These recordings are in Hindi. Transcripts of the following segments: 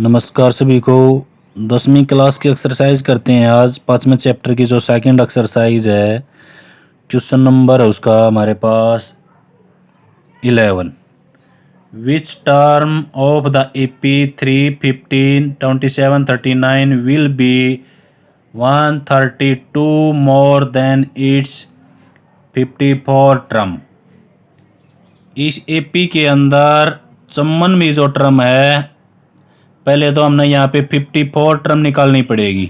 नमस्कार सभी को। 10वीं क्लास की एक्सरसाइज करते हैं। आज 5वें चैप्टर की जो सेकंड एक्सरसाइज है, क्वेश्चन नंबर है उसका हमारे पास 11। Which term of the AP 3, 15, 27, 39 will be 132 more than it's 54 term. इस AP के अंदर चम्मन में जो टर्म है, पहले तो हमने यहाँ पे 54 टर्म निकालनी पड़ेगी।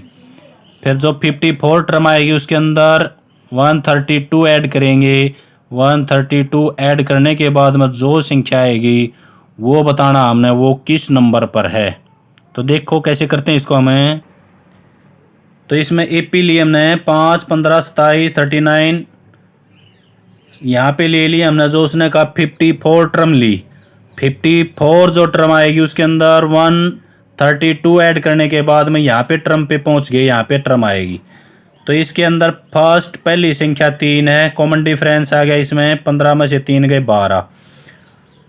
फिर जो 54 टर्म आएगी उसके अंदर 132 ऐड करेंगे। 132 ऐड करने के बाद में जो संख्या आएगी वो बताना हमने वो किस नंबर पर है। तो देखो कैसे करते हैं इसको हमें। तो इसमें AP लिए हमने 5, 15, 27, 39 यहाँ पे ले ली हमने। जो उसने कहा 54 टर्म ली। 54 जो टर्म आएगी उसके अंदर 132 ऐड करने के बाद में यहाँ पे टर्म पे पहुँच गए, यहाँ पे टर्म आएगी। तो इसके अंदर फर्स्ट पहली संख्या 3 है, कॉमन डिफरेंस आ गया इसमें। 15 में से 3 गए 12।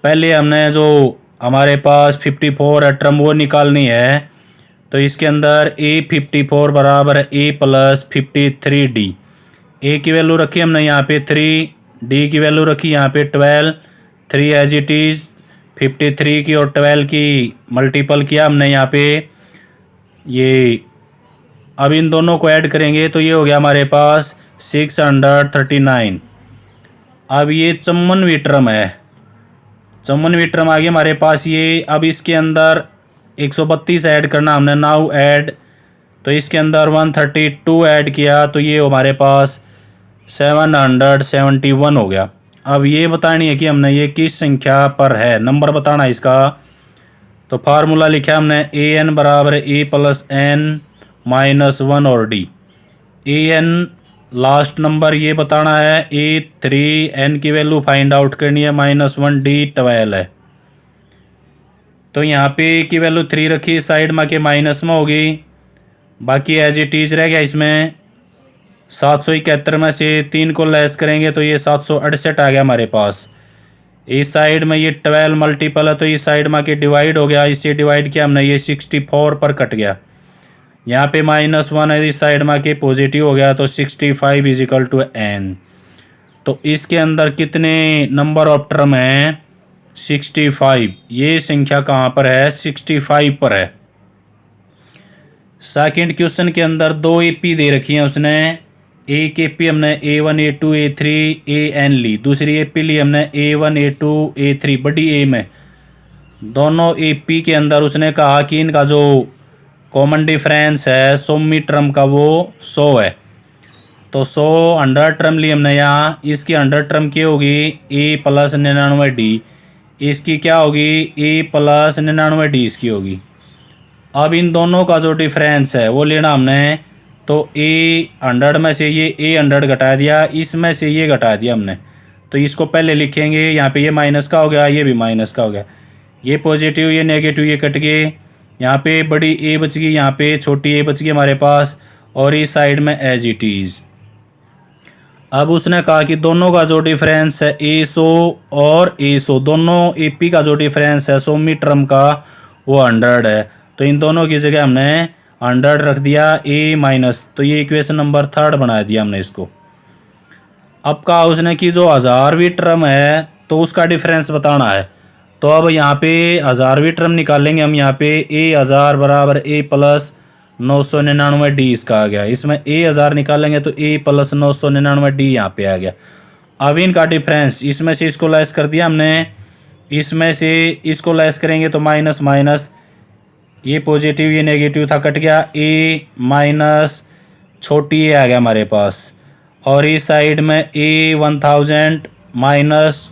पहले हमने जो हमारे पास 54 है टर्म वो निकालनी है। तो इसके अंदर A54 बराबर है A प्लस 53D। A की वैल्यू रखी हमने यहाँ पे 3, D की वैल्यू रखी यहाँ पे 12, 3 एज इट इज़। 53 की और 12 की मल्टीपल किया हमने यहाँ पे ये। अब इन दोनों को ऐड करेंगे तो ये हो गया हमारे पास 639। अब ये 54वीं टर्म है, 54वीं टर्म आ गई हमारे पास ये। अब इसके अंदर 132 ऐड करना हमने, नाउ ऐड। तो इसके अंदर 132 ऐड किया तो ये हमारे पास 771 हो गया। अब ये बतानी है कि हमने ये किस संख्या पर है, नंबर बताना है इसका। तो फार्मूला लिखा हमने AN बराबर A प्लस N माइनस 1 और D। AN लास्ट नंबर ये बताना है, A3, N की वैल्यू फाइंड आउट करनी है, -1, D 12 है। तो यहाँ पे A की वैल्यू 3 रखी, साइड में के माइनस में होगी, बाकी एज इट इज रह गया इसमें। 771 में से 3 को लेस करेंगे तो ये 768 आ गया हमारे पास। इस साइड में ये 12 मल्टीपल है तो इस साइड में के डिवाइड हो गया, इससे डिवाइड किया हमने, ये 64 पर कट गया। यहाँ पे -1 है, इस साइड में के पॉजिटिव हो गया तो 65 इज इक्वल टू N। तो इसके अंदर कितने नंबर ऑफ टर्म हैं? 65। ये संख्या कहाँ पर है? 65 पर है। सेकंड क्वेश्चन के अंदर 2 AP दे रखी हैं उसने। एक AP हमने A1, A2, A3, AN ली। दूसरी AP ली हमने A1, A2, A3 बड़ी A में। दोनों AP के अंदर उसने कहा कि इनका जो कॉमन डिफरेंस है 100वीं टर्म का वो 100 है। तो 100 100 टर्म ली हमने यहाँ। इसकी 100 टर्म की होगी A प्लस 99D। इसकी क्या होगी? A प्लस 99D इसकी होगी। अब इन दोनों का जो डिफरेंस है वो लेना हमने। तो A100 में से ये A100 घटा दिया, इसमें से ये घटा दिया हमने। तो इसको पहले लिखेंगे, यहाँ पे ये माइनस का हो गया, ये भी माइनस का हो गया। ये पॉजिटिव ये नेगेटिव ये कट गए। यहाँ पे बड़ी A बच गई, यहाँ पे छोटी A बच गई हमारे पास, और इस साइड में एज इट इज़। अब उसने कहा कि दोनों का जो डिफरेंस है A100 और A100, दोनों AP का जो डिफरेंस है 100वीं टर्म का वो 100 है। तो इन दोनों की जगह हमने 100 रख दिया A माइनस। तो ये इक्वेशन नंबर 3 बना दिया हमने इसको। अब कहा उसने कि जो 1000वीं टर्म है तो उसका डिफरेंस बताना है। तो अब यहाँ पे 1000वीं टर्म निकालेंगे हम। यहाँ पे A1000 बराबर A प्लस 999D इसका आ गया। इसमें A1000 निकालेंगे तो A प्लस 999D यहाँ पे आ गया। अब इनका डिफरेंस, इसमें से इसको लेस कर दिया हमने, इसमें से इसको लेस करेंगे तो माइनस माइनस, ये पॉजिटिव ये नेगेटिव था कट गया। A माइनस छोटी A आ गया हमारे पास, और इस साइड में A 1000 माइनस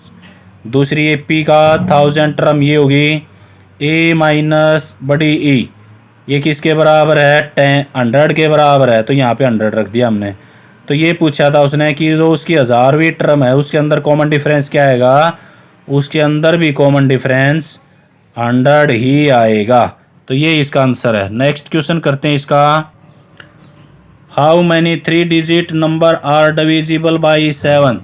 दूसरी AP का 1000 टर्म ये होगी A माइनस बड़ी E। ये किसके बराबर है? 100 के बराबर है। तो यहाँ पे 100 रख दिया हमने। तो ये पूछा था उसने कि जो उसकी 1000वीं टर्म है उसके अंदर कॉमन डिफरेंस क्या आएगा? उसके अंदर भी कॉमन डिफरेंस 100 ही आएगा। तो ये इसका आंसर है। नेक्स्ट क्वेश्चन करते हैं इसका। How many 3 digit number are divisible by 7?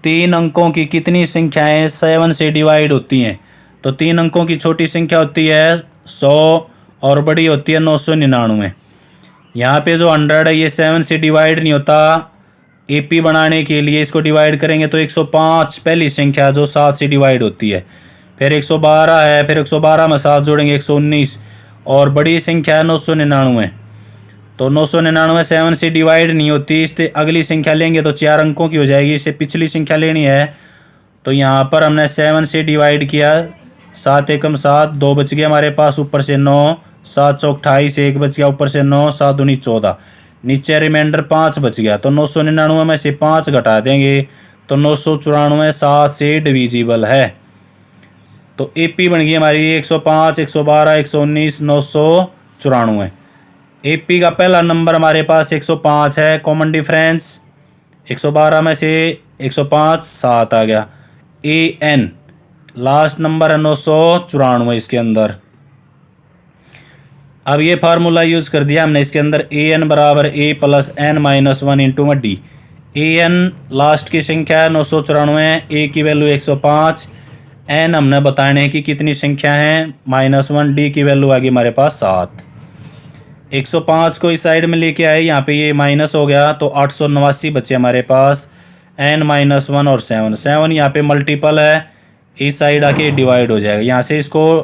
3 अंकों की कितनी संख्याएं 7 से डिवाइड होती हैं? तो 3 अंकों की छोटी संख्या होती है 100 और बड़ी होती है 999। यहाँ पे जो 100 है ये 7 से डिवाइड नहीं होता। एपी बनाने के लिए इसको डिवाइड करेंगे तो 105 पहली संख्या जो 7 से डिवाइड होती है, फिर 112 है, फिर 112 में 7 जोड़ेंगे 119, और बड़ी संख्या है 999। तो 999 7 से डिवाइड नहीं होती, इससे अगली संख्या लेंगे तो 4 अंकों की हो जाएगी, इससे पिछली संख्या लेनी है। तो यहाँ पर हमने 7 से डिवाइड किया, 7 एकम 7, 2 बच गया हमारे पास, ऊपर से 9, 7 चौक 28, 1 बच गया, ऊपर से 9, 7 दूनी 14, नीचे रिमाइंडर 5 बच गया। तो 999 में से 5 घटा देंगे तो 994 7 से डिविजिबल है। तो एपी बन गई हमारी 105, 112, 119, 994। एपी का पहला नंबर हमारे पास 105 है, कॉमन डिफरेंस 112 में से 105 7 आ गया। ए एन लास्ट नंबर है 994 इसके अंदर। अब ये फार्मूला यूज़ कर दिया हमने इसके अंदर, ए एन बराबर A plus N minus 1 into D. A N last की संख्या है 994, ए की वैल्यू 105, एन हमने बताने हैं कि कितनी संख्या है -1, डी की वैल्यू आ गई हमारे पास 7। 105 को इस साइड में लेके आए, यहाँ पे ये माइनस हो गया तो 889 बचे हमारे पास, n -1 और 7 यहाँ पे मल्टीपल है, इस साइड आके डिवाइड हो जाएगा। यहाँ से इसको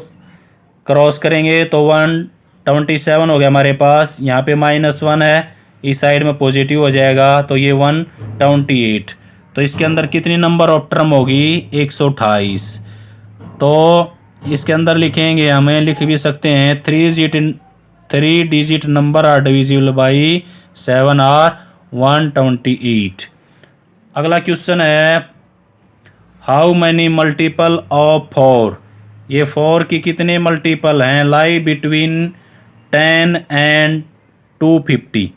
क्रॉस करेंगे तो 127 हो गया हमारे पास, यहाँ पे -1 है, इस साइड में पॉजिटिव हो जाएगा तो ये 128। तो इसके अंदर कितनी नंबर ऑफ टर्म होगी 128। तो इसके अंदर लिखेंगे, हमें लिख भी सकते हैं 3 digit number are divisible by 7 are 128। अगला क्वेश्चन है हाउ मैनी मल्टीपल ऑफ 4। ये 4 की कितने मल्टीपल हैं लाई बिटवीन 10 एंड 250।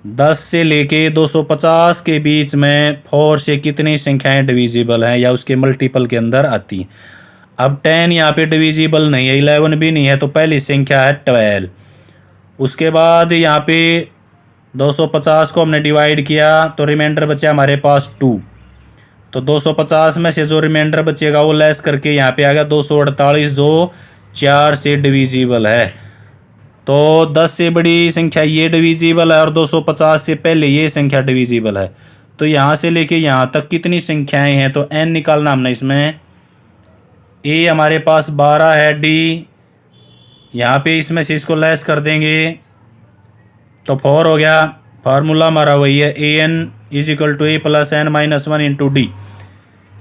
10 से लेके 250 के बीच में 4 से कितनी संख्याएं डिविजिबल हैं या उसके मल्टीपल के अंदर आती हैं। अब 10 यहाँ पे डिविजिबल नहीं है, 11 भी नहीं है, तो पहली संख्या है 12। उसके बाद यहाँ पे 250 को हमने डिवाइड किया तो रिमाइंडर बचा हमारे पास 2। तो 250 में से जो रिमाइंडर बचेगा वो लेस करके यहाँ पे आ गया 248 जो 4 से डिविजिबल है। तो 10 से बड़ी संख्या ये डिविजिबल है और 250 से पहले ये संख्या डिविजिबल है। तो यहाँ से लेके यहाँ तक कितनी संख्याएं हैं, तो n निकालना हमने इसमें। a हमारे पास 12 है, d यहाँ पे इसमें से इसको लेस कर देंगे तो 4 हो गया। फार्मूला हमारा वही है A N is equal to A plus N minus 1 into D.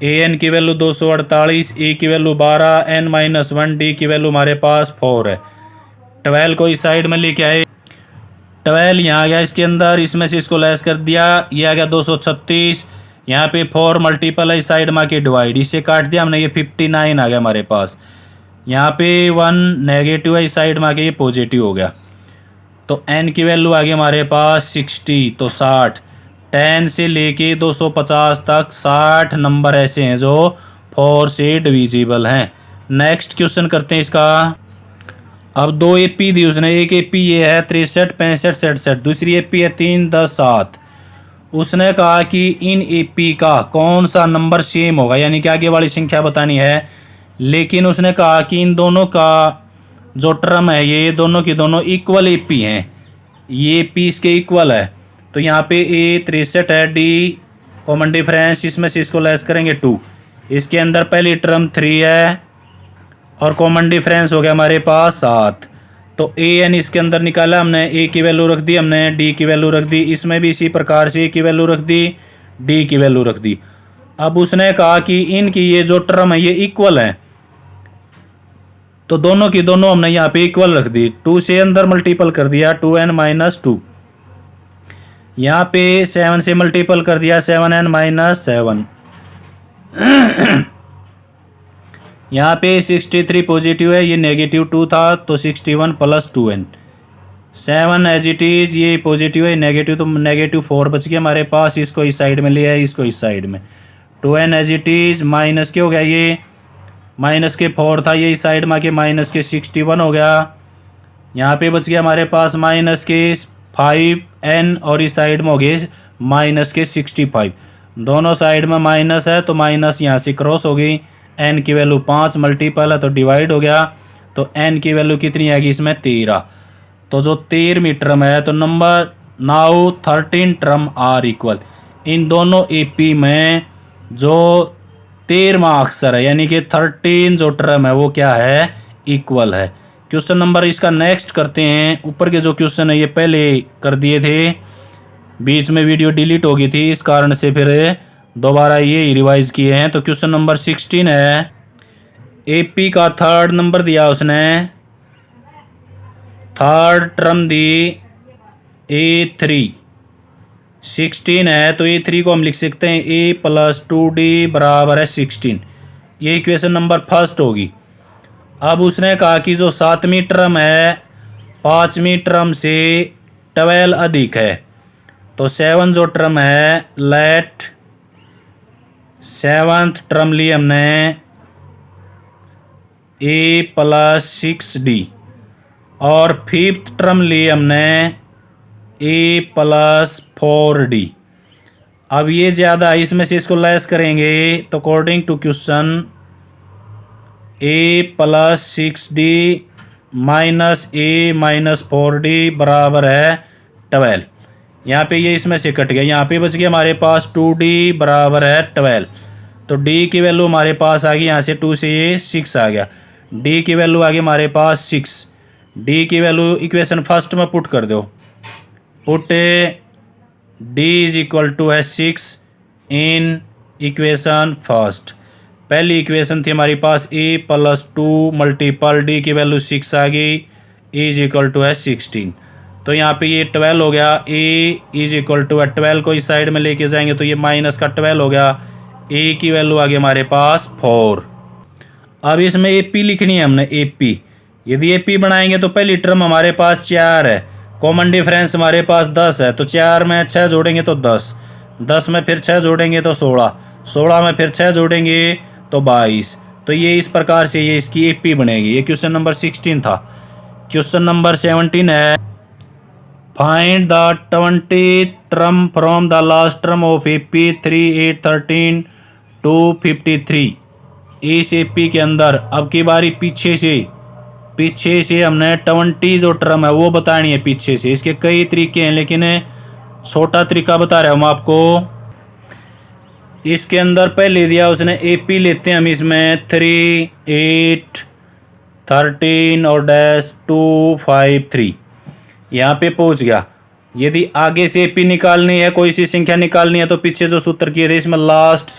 A N की वैल्यू 248, ए की वैल्यू 12, एन माइनस 1, डी की वैल्यू हमारे पास 4 है। 12 को इस साइड में लेके आए, 12 यहाँ आ गया इसके अंदर, इसमें से इसको लेस कर दिया, ये आ गया 236। यहाँ पे 4 मल्टीपल है, इस साइड में आके डिवाइड, इससे काट दिया हमने, ये 59 आ गया हमारे पास। यहाँ पे 1 नेगेटिव है, इस साइड में आके ये पॉजिटिव हो गया। तो n की वैल्यू आ गई हमारे पास 60, तो 60। 10 से लेके 250 तक 60 नंबर ऐसे हैं जो 4 से डिविजिबल हैं। नेक्स्ट क्वेश्चन करते हैं इसका। अब 2 एपी दी उसने, एक एपी ये है 63, 65, 67, दूसरी एपी है 3, 10, 7। उसने कहा कि इन एपी का कौन सा नंबर सेम होगा, यानी कि आगे वाली संख्या बतानी है। लेकिन उसने कहा कि इन दोनों का जो टर्म है ये दोनों की दोनों इक्वल एपी हैं, ये पी इसके इक्वल है। तो यहाँ पे ए 63 है, डी कॉमन डिफरेंस, इसमें से इसको लेस करेंगे 2। इसके अंदर पहली टर्म 3 है और कॉमन डिफरेंस हो गया हमारे पास 7। तो ए एन इसके अंदर निकाला हमने, ए की वैल्यू रख दी हमने, डी की वैल्यू रख दी, इसमें भी इसी प्रकार से ए की वैल्यू रख दी, डी की वैल्यू रख दी। अब उसने कहा कि इनकी ये जो टर्म है ये इक्वल है, तो दोनों की दोनों हमने यहाँ पे इक्वल रख दी। 2 से अंदर मल्टीपल कर दिया 2n माइनस 2, यहाँ पे 7 से मल्टीपल कर दिया 7n माइनस 7। यहाँ पे 63 पॉजिटिव है, ये नेगेटिव 2 था तो 61 plus 2n। 7 as it is, ये पॉजिटिव है नेगेटिव, तो नेगेटिव 4 बच गया हमारे पास, इसको इस साइड में लिया है, इसको इस साइड में। 2n as it is minus के हो गया, ये माइनस के 4 था, ये इस साइड में आके माइनस के 61 हो गया। यहाँ पे बच गया हमारे पास माइनस के 5n और इस साइड में हो गए माइनस के 65। दोनों साइड में माइनस है तो माइनस यहाँ से क्रॉस हो गई। n की वैल्यू 5 मल्टीपल है तो डिवाइड हो गया। तो एन की वैल्यू कितनी आएगी इसमें 13। तो जो 13वीं टर्म है तो number now 13 term are equal. इन दोनों एपी में जो 13वां अक्षर है यानी कि 13 जो टर्म है वो क्या है, इक्वल है। क्वेश्चन नंबर इसका नेक्स्ट करते हैं। ऊपर के जो क्वेश्चन है ये पहले कर दिए थे, बीच में वीडियो डिलीट हो गई थी, इस कारण से फिर दोबारा ये रिवाइज किए हैं। तो क्वेश्चन नंबर 16 है, एपी का थर्ड नंबर दिया उसने, थर्ड टर्म दी A3 16 है। तो A3 को हम लिख सकते हैं A + 2D बराबर है 16। ये इक्वेशन नंबर फर्स्ट होगी। अब उसने कहा कि जो 7वीं टर्म है 5वीं टर्म से 12 अधिक है। तो 7 जो टर्म है, लेट 7th टर्म ली हमने A + 6D और 5th टर्म ली हमने A + 4D। अब ये ज़्यादा, इसमें से इसको लेस करेंगे तो according to question A + 6D - A - 4D बराबर है 12। यहाँ पे ये इसमें से कट गया, यहाँ पे बच गया हमारे पास 2D बराबर है 12। तो D की वैल्यू हमारे पास आ गई, यहाँ से 2 से ये 6 आ गया। D की वैल्यू आ गई हमारे पास 6। D की वैल्यू इक्वेशन फर्स्ट में पुट कर दो। पुट D = है 6 इन इक्वेशन फर्स्ट। पहली इक्वेशन थी हमारे पास A + 2 मल्टीपल D की वैल्यू 6 आ गई, = है 16। तो यहाँ पे ये 12 हो गया। A = है 12 को इस साइड में लेके जाएंगे तो ये माइनस का 12 हो गया। A की वैल्यू आ गई हमारे पास 4। अब इसमें AP लिखनी है हमने, AP। यदि AP बनाएंगे तो पहली टर्म हमारे पास 4 है, कॉमन डिफरेंस हमारे पास 10 है। तो 4 में 6 जोड़ेंगे तो 10, 10 में फिर 6 जोड़ेंगे तो 16, 16 में फिर 6 जोड़ेंगे तो 22। तो ये इस प्रकार से ये इसकी AP बनेगी। ये क्वेश्चन नंबर 16 था। क्वेश्चन नंबर 17 है, find the 20th term from the last term of AP 3 8 13 to 53। इस AP के अंदर अब की बारी पीछे से हमने 20 जो टर्म है वो बतानी है पीछे से। इसके कई तरीके हैं लेकिन छोटा तरीका बता रहा हूँ मैं आपको। इसके अंदर पहले दिया उसने AP लेते हैं हम, इसमें 3 8 13 और -2 5 3। यहाँ पे पहुँच गया। यदि आगे से AP निकालनी है, कोई सी संख्या निकालनी है, तो पीछे जो सूत्र किए थे इसमें लास्ट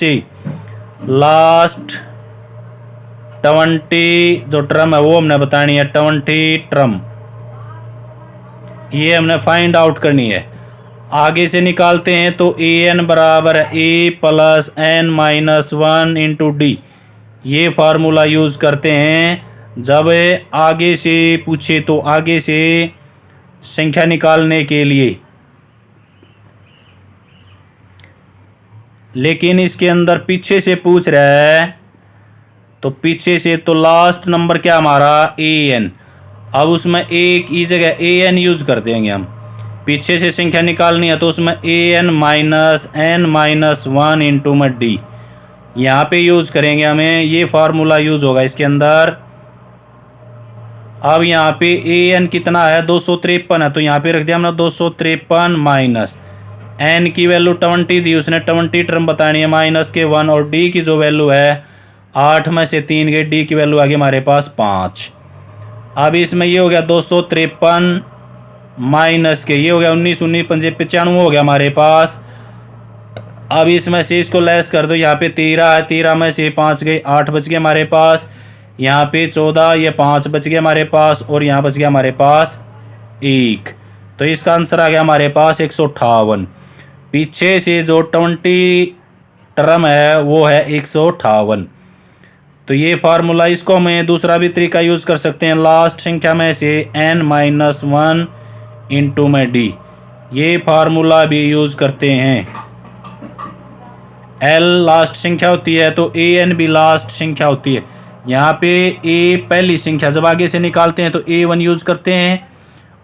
20 जो टर्म है वो हमने बतानी है, 20 टर्म ये हमने फाइंड आउट करनी है। आगे से निकालते हैं तो AN बराबर है A + N - 1 × D। ये फार्मूला यूज़ करते हैं जब आगे से पूछे तो आगे से संख्या निकालने के लिए। लेकिन इसके अंदर पीछे से पूछ रहा है तो पीछे से तो लास्ट नंबर क्या हमारा AN। अब उसमें A की जगह AN यूज़ कर देंगे हम। पीछे से संख्या निकालनी है तो उसमें AN - N - 1 × D यहाँ पे यूज़ करेंगे हमें। ये फार्मूला यूज़ होगा इसके अंदर। अब यहाँ पे AN कितना है, 253 है, तो यहाँ पे रख दिया हमने 253 माइनस N की वैल्यू 20 दी उसने, 20 टर्म बतानी है माइनस के 1। और D की जो वैल्यू है 8 में से 3 गए, D की वैल्यू आ गई हमारे पास 5। अब इसमें ये हो गया 253 माइनस के, ये हो गया 19 19 5 95 हो गया हमारे पास। अब इसमें से इसको लेस कर दो, यहाँ पे 13 है, 13 में से 5 गए, 8 बच गए हमारे पास। यहाँ पे 14, ये 5 बच गए हमारे पास, और यहाँ बच गया हमारे पास 1। तो इसका आंसर आ गया हमारे पास 158। पीछे से जो 20 टर्म है वो है 158। तो ये फार्मूला, इसको हमें दूसरा भी तरीका यूज़ कर सकते हैं। लास्ट संख्या में से N - 1 × D, ये फार्मूला भी यूज़ करते हैं। L लास्ट संख्या होती है तो AN भी लास्ट संख्या होती है। यहाँ पे A पहली संख्या, जब आगे से निकालते हैं तो A1 यूज़ करते हैं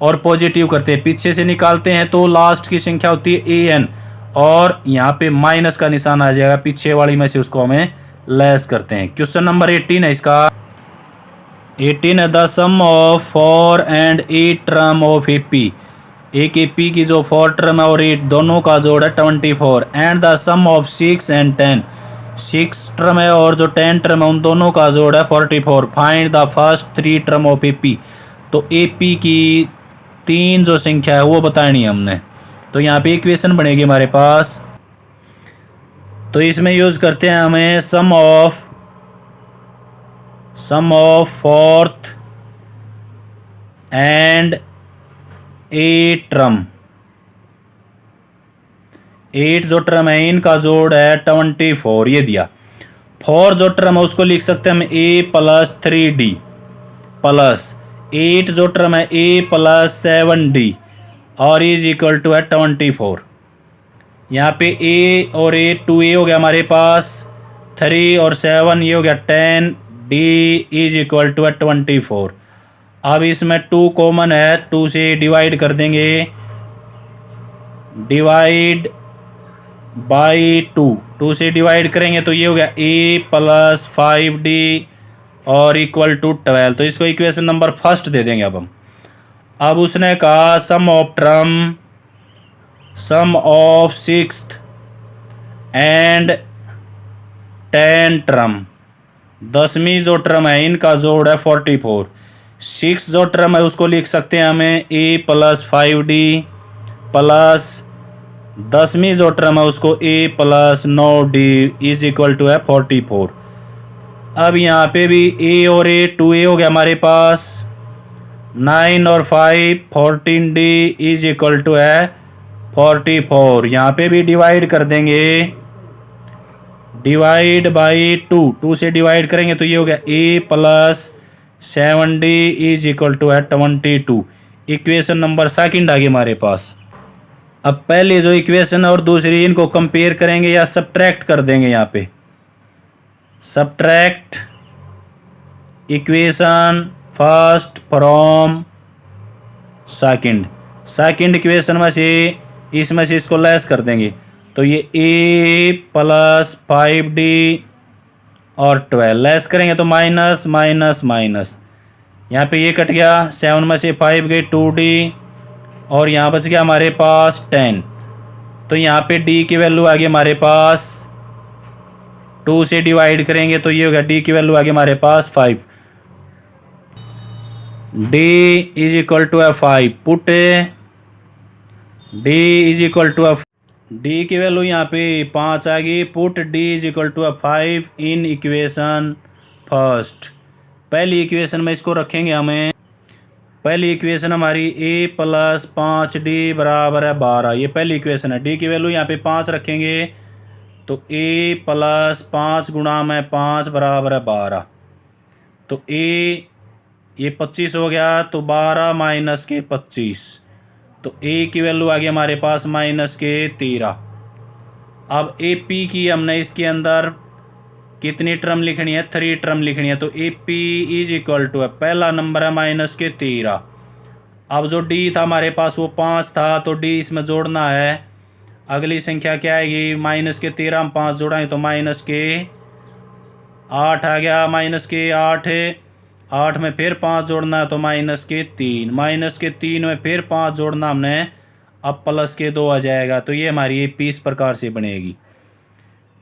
और पॉजिटिव करते हैं। पीछे से निकालते हैं तो लास्ट की संख्या होती है AN, और यहाँ पे माइनस का निशान आ जाएगा, पीछे वाली में से उसको हमें लेस करते हैं। क्वेश्चन नंबर 18 है इसका। 18 है the sum of 4 and 8 term of AP. एक एपी की जो 4 टर्म है और 8 दोनों का जोड़ है 24। And the sum of 6 and 10, 6 term है और जो 10 टर्म है उन दोनों का जोड़ है 44। Find the first 3 term of AP. तो एपी की 3 जो संख्या है वो बतानी है हमने। तो यहाँ पे इक्वेशन बनेगी हमारे पास। तो इसमें यूज करते हैं हमें सम ऑफ फोर्थ एंड 8 टर्म। 8 जो टर्म है इनका जोड़ है 24, ये दिया। 4 जो टर्म है उसको लिख सकते हैं हम a प्लस 3d प्लस 8 जो टर्म है a प्लस 7d और इज इक्वल टू है 24। यहाँ पे a और a 2a हो गया हमारे पास, 3 और 7 ये हो गया 10, d इज इक्वल टू है 24। अब इसमें 2 कॉमन है, 2 से डिवाइड कर देंगे, डिवाइड बाई 2 से डिवाइड करेंगे तो ये हो गया a प्लस 5d और इक्वल टू 12। तो इसको इक्वेशन नंबर फर्स्ट दे देंगे अब हम। अब उसने कहा सम ऑफ 6th एंड 10 टर्म, 10वीं जो टर्म है इनका जोड़ है 44। 6 जो टर्म है उसको लिख सकते हैं हमें a प्लस 5d प्लस 10वीं जो टर्म है उसको a plus 9d is equal to है 44। अब यहाँ पे भी a और a 2a हो गया हमारे पास, 9 और 5 14d इज इक्वल टू है 44। यहाँ पे भी डिवाइड कर देंगे, डिवाइड बाई 2 से डिवाइड करेंगे तो ये हो गया a plus 7d is equal to है 22। इक्वेशन नंबर सेकंड आ गई हमारे पास। अब पहले जो इक्वेशन है और दूसरी इनको कंपेयर करेंगे या सब्ट्रैक्ट कर देंगे। यहाँ पे subtract equation first from second equation में से इसमें से इसको लेस कर देंगे तो ये a प्लस 5d और 12 लेस करेंगे तो माइनस माइनस माइनस, यहाँ पे ये कट गया, 7 में से 5 गए 2d और यहाँ बच गया हमारे पास 10। तो यहाँ पे d की वैल्यू आ गई हमारे पास, 2 से डिवाइड करेंगे तो ये होगा d की वैल्यू आ गई हमारे पास 5। d इज इक्वल टू है 5, put d is equal to d की वैल्यू यहाँ पे 5 आ गई, put d is equal to 5 in equation first. पहली इक्वेशन में इसको रखेंगे हमें, पहली इक्वेशन हमारी a प्लस 5d बराबर है 12, ये पहली इक्वेशन है। d की वैल्यू यहाँ पे 5 रखेंगे तो a प्लस 5 गुणा में 5 बराबर है 12। तो a ये 25 हो गया तो 12 माइनस के 25, तो a की वैल्यू आ गई हमारे पास माइनस के 13। अब AP की हमने इसके अंदर कितनी टर्म लिखनी है, 3 टर्म लिखनी है। तो AP इज इक्वल टू है, पहला नंबर है माइनस के 13। अब जो D था हमारे पास वो 5 था तो D इसमें जोड़ना है। अगली संख्या क्या आएगी, माइनस के 13 हम 5 जोड़ाएँ तो माइनस के 8 आ गया, माइनस के 8 में फिर 5 जोड़ना है तो माइनस के 3, माइनस के 3 में फिर 5 जोड़ना हमने, अब प्लस के 2 आ जाएगा। तो ये हमारी AP इस प्रकार से बनेगी।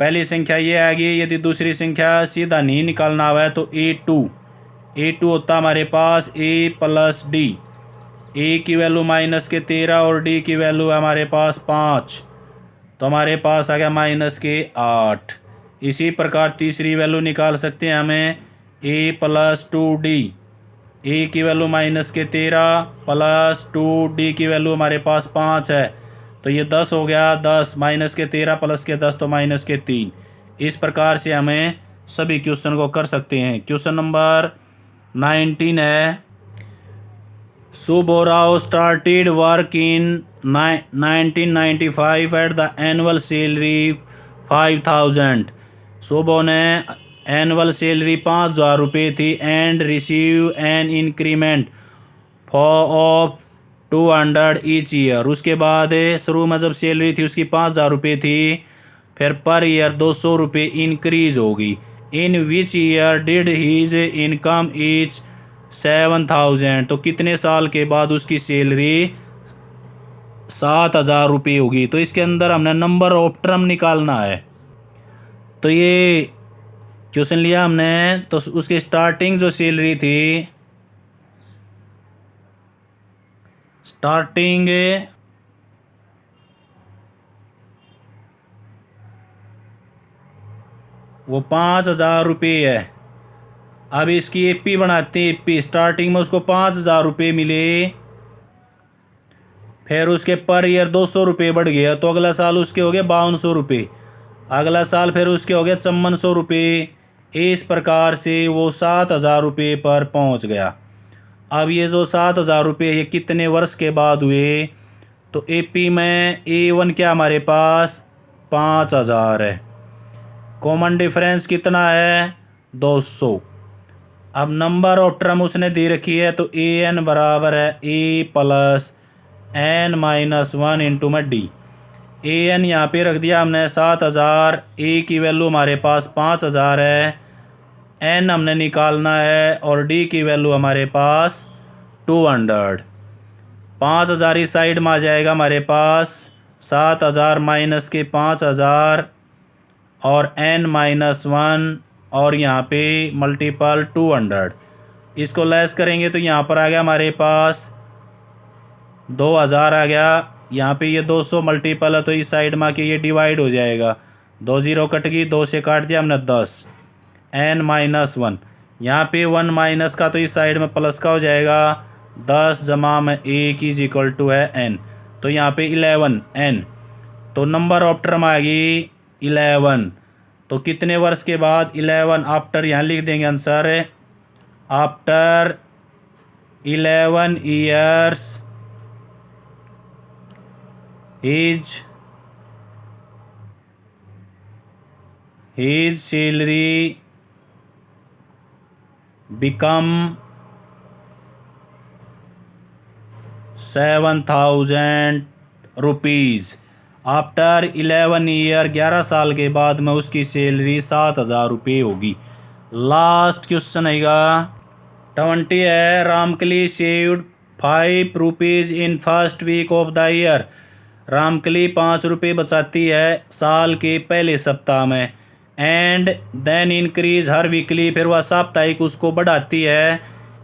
पहली संख्या ये आएगी। यदि दूसरी संख्या सीधा नहीं निकालना हुआ है तो A2 होता हमारे पास a प्लस डी, a की वैल्यू माइनस के 13 और d की वैल्यू है हमारे पास 5, तो हमारे पास आ गया माइनस के 8। इसी प्रकार तीसरी वैल्यू निकाल सकते हैं हमें a प्लस 2d, a की वैल्यू माइनस के 13 प्लस 2d की वैल्यू हमारे पास 5 है, तो ये 10 हो गया। 10 माइनस के 13 प्लस के 10 तो माइनस के 3। इस प्रकार से हमें सभी क्वेश्चन को कर सकते हैं। क्वेश्चन नंबर 19 है, Subbarao started work in 1995 at the annual salary 5,000। सुबो ने एनुअल सैलरी 5,000 रुपये थी and receive an increment of 200 each year. उसके बाद शुरू में जब सैलरी थी उसकी 5,000 रुपये थी, फिर पर ईयर 200 रुपये इंक्रीज होगी। In which year did his income each 7,000, तो कितने साल के बाद उसकी सैलरी 7,000 रुपये होगी। तो इसके अंदर हमने नंबर ऑफ टर्म निकालना है। तो ये क्वेश्चन लिया हमने, तो उसकी स्टार्टिंग जो सैलरी थी, स्टार्टिंग वो 5,000 रुपये है। अब इसकी एपी बनाते हैं। एपी स्टार्टिंग में उसको 5,000 रुपये मिले, फिर उसके पर ईयर 200 रुपये बढ़ गया, तो अगला साल उसके हो गए 5,200 रुपये, अगला साल फिर उसके हो गए 5,400 रुपये। इस प्रकार से वो 7,000 रुपये पर पहुंच गया। अब ये जो 7,000 रुपये ये कितने वर्ष के बाद हुए, तो एपी में A1 क्या हमारे पास 5,000 है, कॉमन डिफरेंस कितना है 200। अब नंबर ऑफ टर्म उसने दे रखी है, तो AN बराबर है A plus N minus 1 into में D। AN यहाँ पे रख दिया हमने 7,000, A की वैल्यू हमारे पास 5,000 है, N हमने निकालना है और D की वैल्यू हमारे पास 200। 5,000 इस साइड में आ जाएगा हमारे पास, 7,000 माइनस के 5,000 और N माइनस 1 और यहाँ पे मल्टीपल 200। इसको लेस करेंगे तो यहाँ पर आ गया हमारे पास 2,000 आ गया। यहाँ पे ये 200 मल्टीपल है, तो इस साइड में आके ये डिवाइड हो जाएगा, 2 0 कट गई, 2 से काट दिया हमने 10, N माइनस 1। यहाँ पे 1 माइनस का तो इस साइड में प्लस का हो जाएगा, 10 जमा में 1 इज इक्वल टू है N, तो यहाँ पे 11 N। तो नंबर ऑफ टर्म आ गई 11। तो कितने वर्ष के बाद 11 आफ्टर, यहाँ लिख देंगे answer, after 11 years his salary become 7,000 rupees. After 11 year, 11 साल के बाद में उसकी सैलरी 7,000 रुपये होगी। लास्ट क्वेश्चन आएगा 20 है, Ramkali saved 5 rupees in first week of the year. Ramkali 5 रुपये बचाती है साल के पहले सप्ताह में, and then increase her weekly, फिर वह साप्ताहिक उसको बढ़ाती है,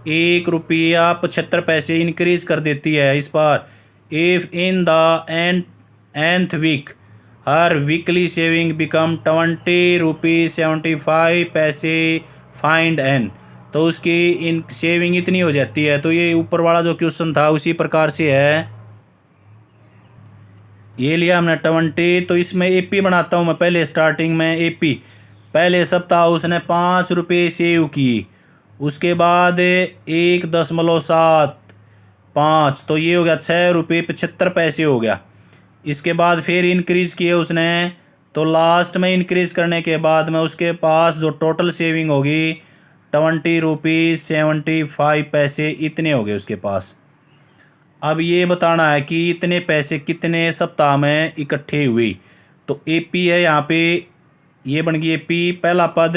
1 रुपया 75 पैसे इंक्रीज कर देती है इस पर। If in the nth week her weekly saving become 20 rupees 75 पैसे, फाइंड एन। तो उसकी इन सेविंग इतनी हो जाती है। तो ये ऊपर वाला जो क्वेश्चन था उसी प्रकार से है। ये लिया हमने 20, तो इसमें एपी बनाता हूँ मैं। पहले स्टार्टिंग में एपी, पहले सप्ताह उसने 5 रुपये सेव किए, उसके बाद 1.75, तो ये हो गया 6 रुपये 75 पैसे हो गया। इसके बाद फिर इंक्रीज़ किए उसने, तो लास्ट में इंक्रीज़ करने के बाद में उसके पास जो टोटल सेविंग होगी 20 रुपीज़ 75 पैसे इतने हो गए उसके पास। अब ये बताना है कि इतने पैसे कितने सप्ताह में इकट्ठे हुए। तो एपी है यहाँ पे, ये बन गई एपी। पहला पद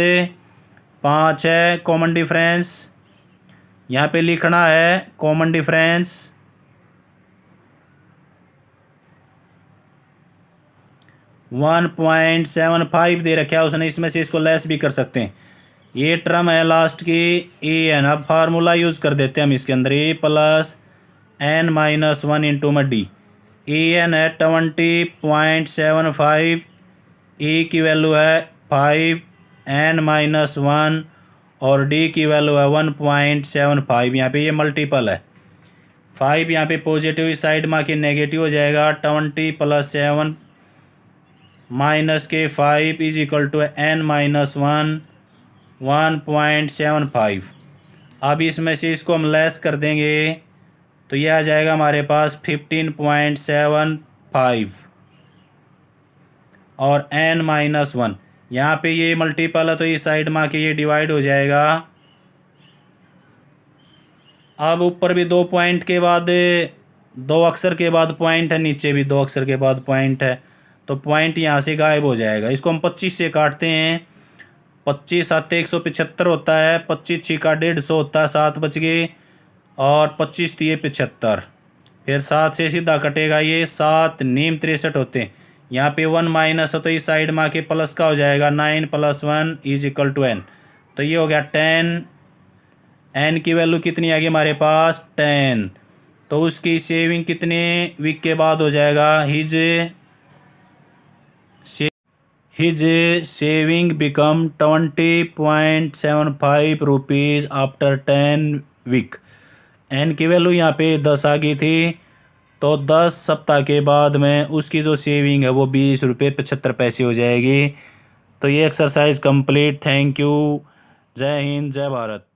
5 है, कॉमन डिफरेंस यहाँ पे लिखना है, कॉमन डिफरेंस 1.75 दे रखा है उसने, इसमें से इसको लेस भी कर सकते हैं। ये टर्म है लास्ट की AN। अब फार्मूला यूज़ कर देते हैं हम इसके अंदर, A plus N minus 1 into में D। AN है 20.75, A की वैल्यू है 5, N माइनस 1 और D की वैल्यू है 1.75। यहाँ पे ये मल्टीपल है, 5 यहाँ पे पॉजिटिव, इस साइड में आके नेगेटिव हो जाएगा, 20 प्लस 7 माइनस के 5 is equal to N minus 1 1.75। अब इसमें से इसको हम लेस कर देंगे, तो यह आ जाएगा हमारे पास 15.75 और N माइनस 1। यहाँ पे ये मल्टीपल है, तो इस साइड में आके ये डिवाइड हो जाएगा। अब ऊपर भी 2 पॉइंट के बाद 2 अक्षर के बाद पॉइंट है, नीचे भी 2 अक्षर के बाद पॉइंट है, तो पॉइंट यहाँ से गायब हो जाएगा। इसको हम 25 से काटते हैं, 25 7 175 होता है, 25 6 का 150 होता है, 7 बच गए, और 25 3 75, फिर 7 से सीधा कटेगा ये 7 नीम 63 होते हैं। यहाँ पे 1 माइनस हो तो इस साइड में आके प्लस का हो जाएगा, 9 + 1 = n। तो ये हो गया 10। n की वैल्यू कितनी आ गई हमारे पास 10। तो उसकी सेविंग कितने वीक के बाद हो जाएगा, his saving become 20.75 rupees after 10 week. n की वैल्यू यहाँ पे 10 आ गई थी, तो 10 सप्ताह के बाद में उसकी जो सेविंग है वो 20 रुपये 75 पैसे हो जाएगी। तो ये एक्सरसाइज कंप्लीट। Thank you. जय हिंद, जय भारत।